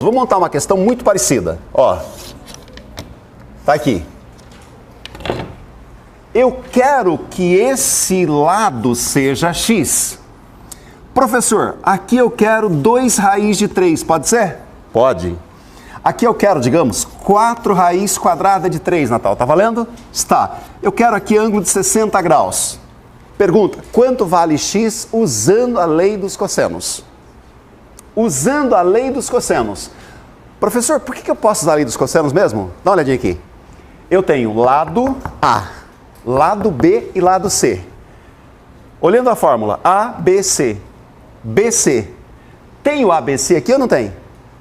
Vou montar uma questão muito parecida. Ó, tá aqui. Eu quero que esse lado seja x. Professor, aqui eu quero 2 raiz de 3, pode ser? Pode. Aqui eu quero, digamos, 4 raiz quadrada de 3, Natal. Tá valendo? Está. Eu quero aqui ângulo de 60 graus. Pergunta, quanto vale x usando a lei dos cossenos? Usando a lei dos cossenos. Professor, por que eu posso usar a lei dos cossenos mesmo? Dá uma olhadinha aqui. Eu tenho lado A, lado B e lado C. Olhando a fórmula ABC, BC. Tenho ABC aqui ou não tem?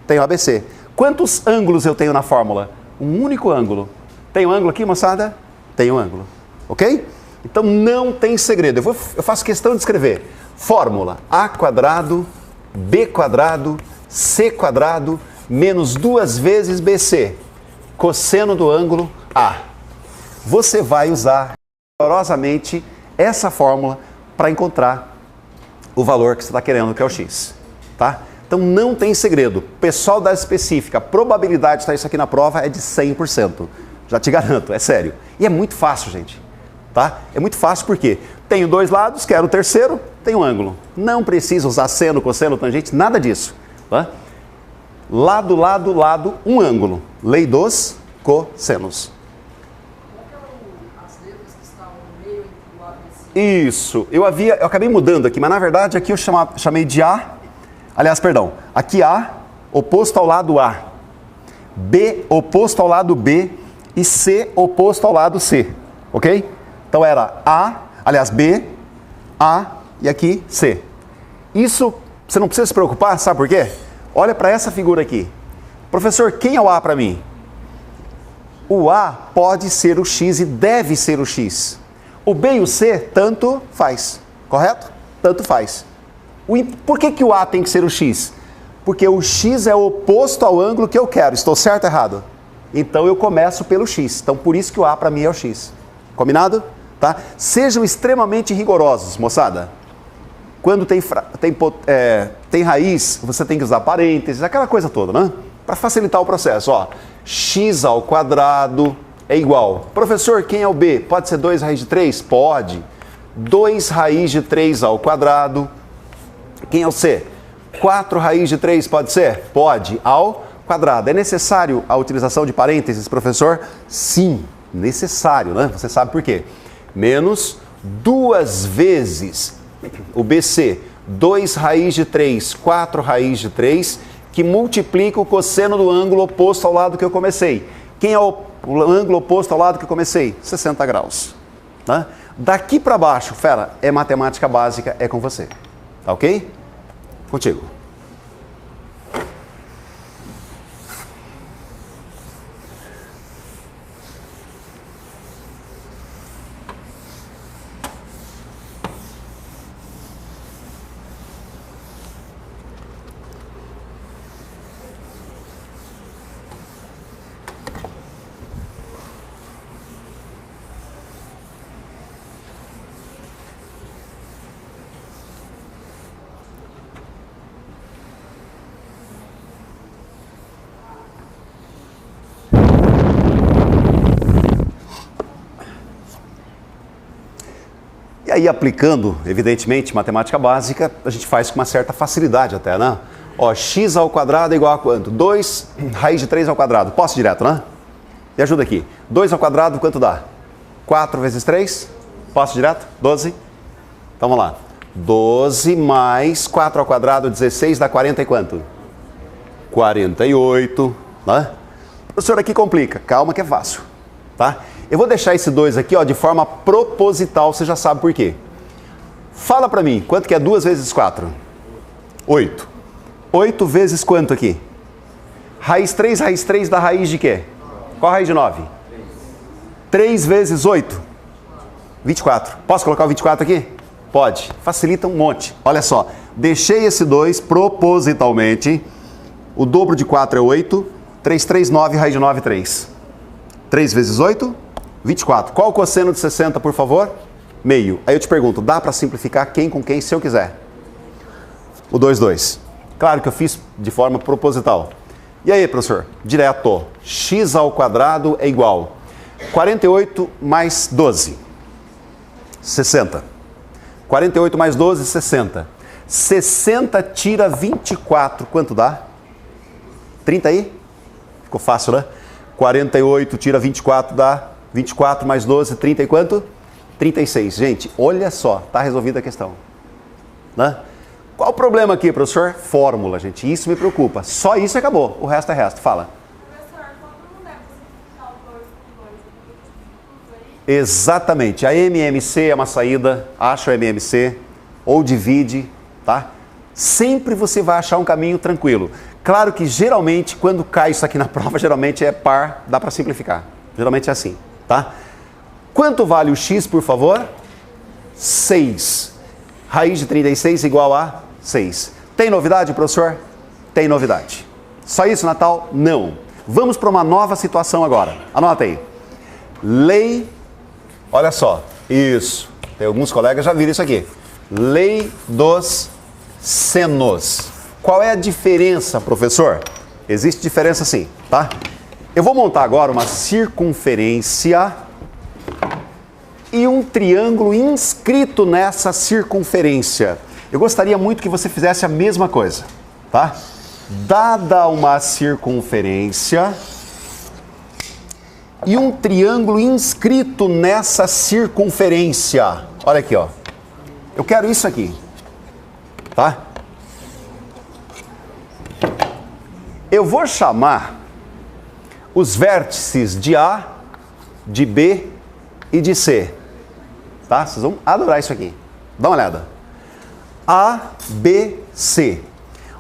Tenho ABC. Quantos ângulos eu tenho na fórmula? Um único ângulo. Tem um ângulo aqui, moçada? Tem um ângulo. Ok? Então não tem segredo. Eu faço questão de escrever. Fórmula A quadrado, B quadrado, C quadrado, menos 2 vezes BC. Cosseno do ângulo A. Você vai usar rigorosamente essa fórmula para encontrar o valor que você está querendo, que é o x. Tá? Então não tem segredo. Pessoal da específica, a probabilidade de estar isso aqui na prova é de 100%. Já te garanto, é sério. E é muito fácil, gente. Tá? É muito fácil porque tenho 2 lados, quero o terceiro, tem um ângulo. Não precisa usar seno, cosseno, tangente, nada disso. Tá? Lado, lado, lado, um ângulo. Lei dos cossenos. As letras que estavam no meio entre o A e C. Isso. Eu acabei mudando aqui, mas na verdade aqui eu chamei de A. Aliás, perdão. Aqui A, oposto ao lado A. B, oposto ao lado B. E C, oposto ao lado C. Ok? Então era A, aliás, B, A e aqui C. Isso, você não precisa se preocupar, sabe por quê? Olha para essa figura aqui. Professor, quem é o A para mim? O A pode ser o X e deve ser o X. O B e o C, tanto faz. Correto? Tanto faz. Por que o A tem que ser o X? Porque o X é oposto ao ângulo que eu quero. Estou certo ou errado? Então eu começo pelo X. Então por isso que o A para mim é o X. Combinado? Tá? Sejam extremamente rigorosos, moçada. Quando tem raiz, você tem que usar parênteses, aquela coisa toda, né? Para facilitar o processo, ó. X ao quadrado é igual. Professor, quem é o B? Pode ser 2 raiz de 3? Pode. 2 raiz de 3 ao quadrado. Quem é o C? 4 raiz de 3 pode ser? Pode. Ao quadrado. É necessário a utilização de parênteses, professor? Sim, necessário, né? Você sabe por quê? Menos 2 vezes o BC, 2 raiz de 3, 4 raiz de 3, que multiplica o cosseno do ângulo oposto ao lado que eu comecei. Quem é o ângulo oposto ao lado que eu comecei? 60 graus. Tá? Daqui para baixo, fera, é matemática básica, é com você. Tá ok? Contigo. E aí, aplicando, evidentemente, matemática básica, a gente faz com uma certa facilidade até, né? Ó, x ao quadrado é igual a quanto? 2 raiz de 3 ao quadrado. Posso direto, né? Me ajuda aqui. 2 ao quadrado, quanto dá? 4 vezes 3? Posso direto? 12? Então, vamos lá. 12 mais 4 ao quadrado, 16, dá 40 e quanto? 48, né? Professor, aqui complica. Calma que é fácil, tá? Eu vou deixar esse 2 aqui, ó, de forma proposital, você já sabe por quê. Fala pra mim, quanto que é 2 vezes 4? 8. 8 vezes quanto aqui? Raiz 3 dá raiz de quê? Qual a raiz de 9? 3 vezes 8? 24. Posso colocar o 24 aqui? Pode. Facilita um monte. Olha só, deixei esse 2 propositalmente. O dobro de 4 é 8. 3, 9, raiz de 9, 3. 3 vezes 8? 24. Qual o cosseno de 60, por favor? Meio. Aí eu te pergunto, dá para simplificar quem com quem, se eu quiser? O 2. Claro que eu fiz de forma proposital. E aí, professor? Direto. X ao quadrado é igual 48 mais 12. 60. 48 mais 12, 60. 60 tira 24. Quanto dá? 30 aí? Ficou fácil, né? 48 tira 24 dá 24 mais 12, 30 e quanto? 36. Gente, olha só, tá resolvida a questão. Né? Qual o problema aqui, professor? Fórmula, gente. Isso me preocupa. Só isso e acabou. O resto é resto. Fala. Professor, como não deve simplificar o 2 com 2? Tudo aí? Exatamente. A MMC é uma saída. Acha o MMC. Ou divide, tá? Sempre você vai achar um caminho tranquilo. Claro que geralmente, quando cai isso aqui na prova, geralmente é par. Dá para simplificar. Geralmente é assim, tá? Quanto vale o x, por favor? 6. Raiz de 36 igual a 6. Tem novidade, professor? Tem novidade. Só isso, Natal? Não. Vamos para uma nova situação agora. Anota aí. Lei, olha só, isso. Tem alguns colegas já viram isso aqui. Lei dos senos. Qual é a diferença, professor? Existe diferença sim, tá? Eu vou montar agora uma circunferência e um triângulo inscrito nessa circunferência. Eu gostaria muito que você fizesse a mesma coisa, tá? Dada uma circunferência e um triângulo inscrito nessa circunferência. Olha aqui, ó. Eu quero isso aqui, tá? Eu vou chamar os vértices de A, de B e de C. Tá? Vocês vão adorar isso aqui. Dá uma olhada. A, B, C.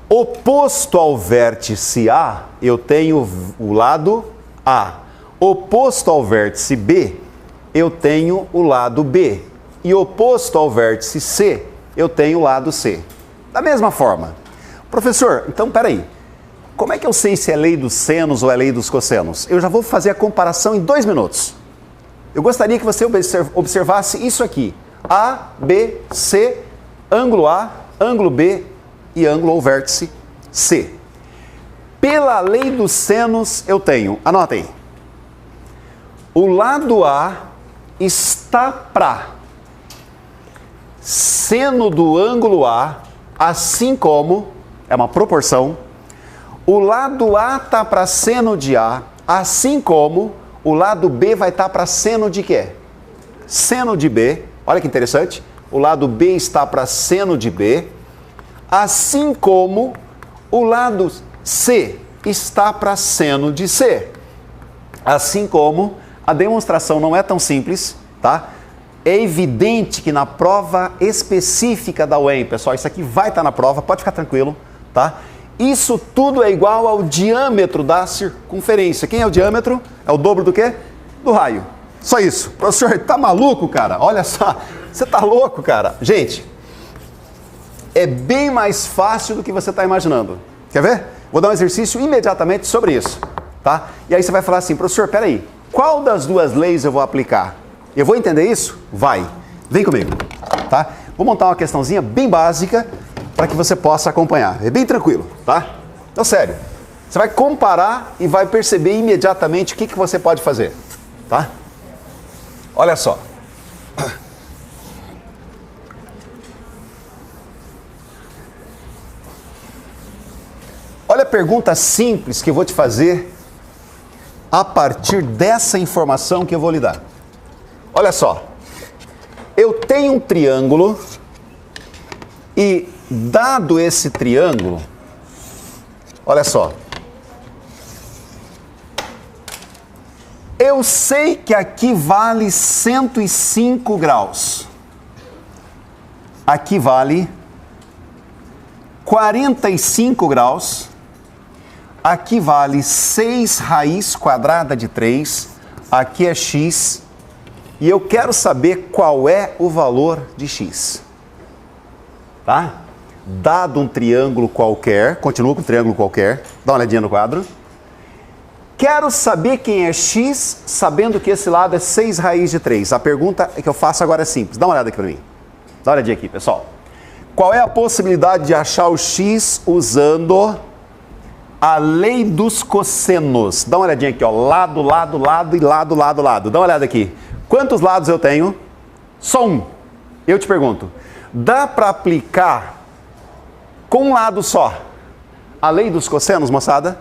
Oposto ao vértice A, eu tenho o lado A. Oposto ao vértice B, eu tenho o lado B. E oposto ao vértice C, eu tenho o lado C. Da mesma forma. Professor, então peraí. Como é que eu sei se é lei dos senos ou é lei dos cossenos? Eu já vou fazer a comparação em 2 minutos. Eu gostaria que você observasse isso aqui. A, B, C, ângulo A, ângulo B e ângulo ou vértice C. Pela lei dos senos eu tenho, anota aí. O lado A está para seno do ângulo A, assim como, é uma proporção, o lado A está para seno de A, assim como o lado B vai estar para seno de quê? Seno de B. Olha que interessante. O lado B está para seno de B, assim como o lado C está para seno de C. Assim como a demonstração não é tão simples, tá? É evidente que na prova específica da UEM, pessoal, isso aqui vai estar na prova, pode ficar tranquilo, tá? Isso tudo é igual ao diâmetro da circunferência. Quem é o diâmetro? É o dobro do quê? Do raio. Só isso. Professor, tá maluco, cara? Olha só, você tá louco, cara? Gente, é bem mais fácil do que você está imaginando. Quer ver? Vou dar um exercício imediatamente sobre isso, tá? E aí você vai falar assim, professor, peraí, qual das duas leis eu vou aplicar? Eu vou entender isso? Vai. Vem comigo, tá? Vou montar uma questãozinha bem básica para que você possa acompanhar. É bem tranquilo, tá? Então, sério. Você vai comparar e vai perceber imediatamente o que você pode fazer, tá? Olha só. Olha a pergunta simples que eu vou te fazer a partir dessa informação que eu vou lhe dar. Olha só. Eu tenho um triângulo e, dado esse triângulo, olha só. Eu sei que aqui vale 105 graus. Aqui vale 45 graus. Aqui vale 6 raiz quadrada de 3. Aqui é x. E eu quero saber qual é o valor de x. Tá? Dado um triângulo qualquer, continua com um triângulo qualquer, dá uma olhadinha no quadro. Quero saber quem é x, sabendo que esse lado é 6 raiz de 3. A pergunta que eu faço agora é simples. Dá uma olhada aqui para mim. Dá uma olhadinha aqui, pessoal. Qual é a possibilidade de achar o x usando A lei dos cossenos. Dá uma olhadinha aqui, ó. Lado, lado, lado e lado, lado, lado. Dá uma olhada aqui. Quantos lados eu tenho? Só um. Eu te pergunto. Dá para aplicar com um lado só a lei dos cossenos, moçada?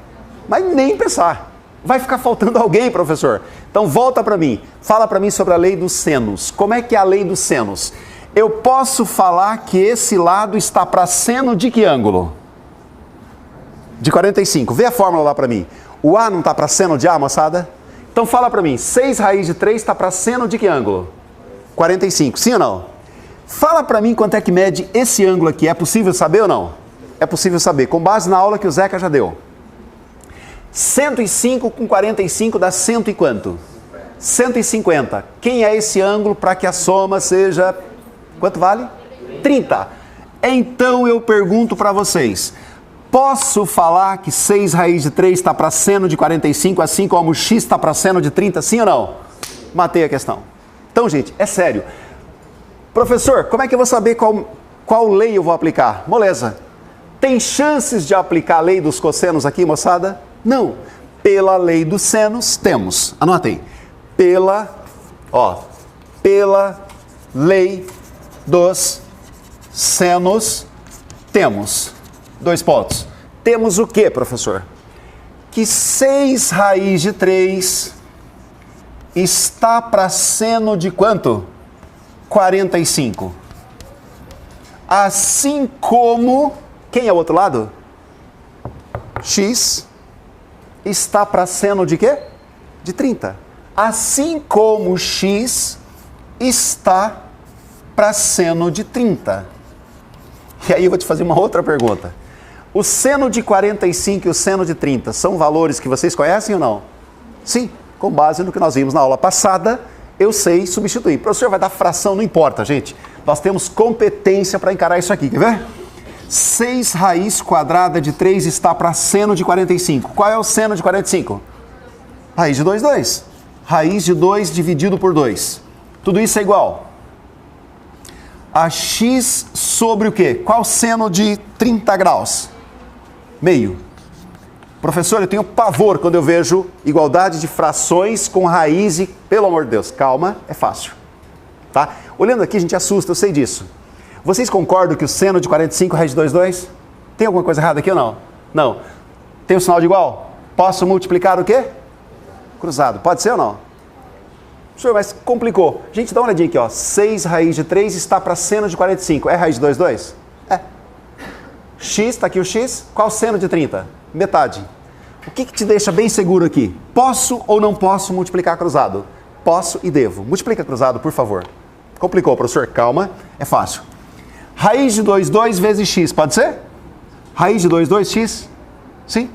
Mas nem pensar. Vai ficar faltando alguém, professor. Então volta para mim. Fala para mim sobre a lei dos senos. Como é que é a lei dos senos? Eu posso falar que esse lado está para seno de que ângulo? De 45. Vê a fórmula lá para mim. O A não está para seno de A, moçada? Então fala para mim. 6 raiz de 3 está para seno de que ângulo? 45. Sim ou não? Fala para mim quanto é que mede esse ângulo aqui. É possível saber ou não? É possível saber. Com base na aula que o Zeca já deu. 105 com 45 dá cento e quanto? 150. Quem é esse ângulo para que a soma seja... Quanto vale? 30. Então eu pergunto para vocês. Posso falar que 6 raiz de 3 está para seno de 45, assim como x está para seno de 30, sim ou não? Matei a questão. Então, gente, é sério. Professor, como é que eu vou saber qual lei eu vou aplicar? Moleza. Tem chances de aplicar a lei dos cossenos aqui, moçada? Não. Pela lei dos senos, temos. Anota aí. Pela lei dos senos, temos. 2 pontos. Temos o que, professor? Que 6 raiz de 3 está para seno de quanto? 45. Assim como... Quem é o outro lado? X está para seno de quê? De 30. Assim como x está para seno de 30. E aí eu vou te fazer uma outra pergunta. O seno de 45 e o seno de 30 são valores que vocês conhecem ou não? Sim, com base no que nós vimos na aula passada, eu sei substituir. O professor vai dar fração, não importa, gente. Nós temos competência para encarar isso aqui, quer ver? 6 raiz quadrada de 3 está para seno de 45. Qual é o seno de 45? Raiz de 2, 2. Raiz de 2 dividido por 2. Tudo isso é igual a x sobre o quê? Qual o seno de 30 graus? Meio. Professor, eu tenho pavor quando eu vejo igualdade de frações com raiz e... Pelo amor de Deus, calma, é fácil. Tá? Olhando aqui, a gente assusta, eu sei disso. Vocês concordam que o seno de 45 é raiz de 2, 2? Tem alguma coisa errada aqui ou não? Não. Tem o sinal de igual? Posso multiplicar o quê? Cruzado. Pode ser ou não? Senhor, mas complicou. Gente, dá uma olhadinha aqui, ó. 6 raiz de 3 está para seno de 45. É raiz de 2, 2? É. X, está aqui o x. Qual o seno de 30? Metade. O que te deixa bem seguro aqui? Posso ou não posso multiplicar cruzado? Posso e devo. Multiplica cruzado, por favor. Complicou, professor? Calma, é fácil. Raiz de 2, 2 vezes x, pode ser? Raiz de 2, 2x? Sim.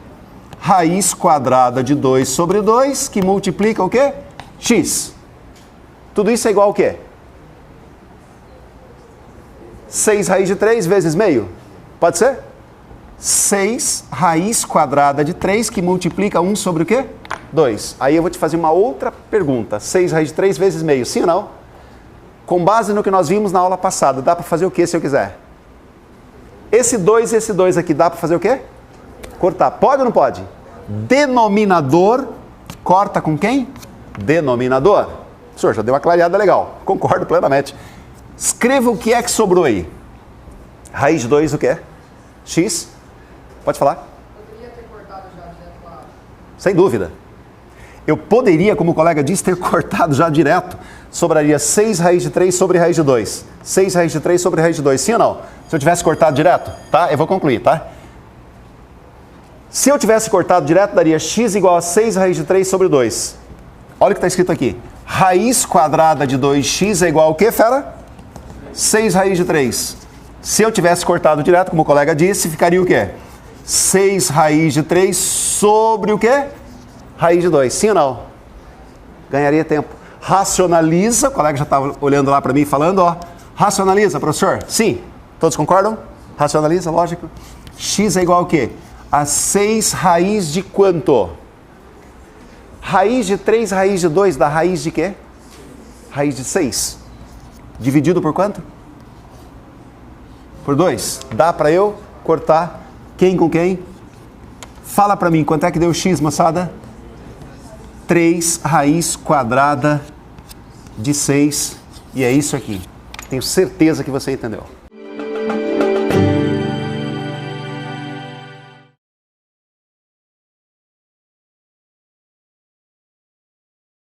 Raiz quadrada de 2 sobre 2, que multiplica o quê? X. Tudo isso é igual ao quê? 6 raiz de 3 vezes meio? Pode ser? 6 raiz quadrada de 3, que multiplica 1 sobre o quê? 2. Aí eu vou te fazer uma outra pergunta. 6 raiz de 3 vezes meio, sim ou não? Com base no que nós vimos na aula passada, dá para fazer o que se eu quiser? Esse 2 e esse 2 aqui, dá para fazer o quê? Cortar. Pode ou não pode? Denominador, corta com quem? Denominador. O senhor já deu uma clareada legal. Concordo plenamente. Escreva o que é que sobrou aí. Raiz de 2 o quê? X. Pode falar? Poderia ter cortado já direto lá. Sem dúvida. Eu poderia, como o colega disse, ter cortado já direto. Sobraria 6 raiz de 3 sobre raiz de 2. 6 raiz de 3 sobre raiz de 2. Sim ou não? Se eu tivesse cortado direto, tá? Eu vou concluir, tá? Se eu tivesse cortado direto, daria x igual a 6 raiz de 3 sobre 2. Olha o que está escrito aqui. Raiz quadrada de 2x é igual ao quê, fera? 6 raiz de 3. Se eu tivesse cortado direto, como o colega disse, ficaria o quê? 6 raiz de 3 sobre o quê? Raiz de 2. Sim ou não? Ganharia tempo. Racionaliza, o colega já estava olhando lá para mim falando, ó. Racionaliza, professor? Sim. Todos concordam? Racionaliza, lógico. X é igual ao quê? A 6 raiz de quanto? Raiz de 3, raiz de 2 dá raiz de quê? Raiz de 6. Dividido por quanto? Por 2. Dá para eu cortar quem com quem? Fala para mim, quanto é que deu x, moçada? 3 raiz quadrada de 6. E é isso aqui. Tenho certeza que você entendeu.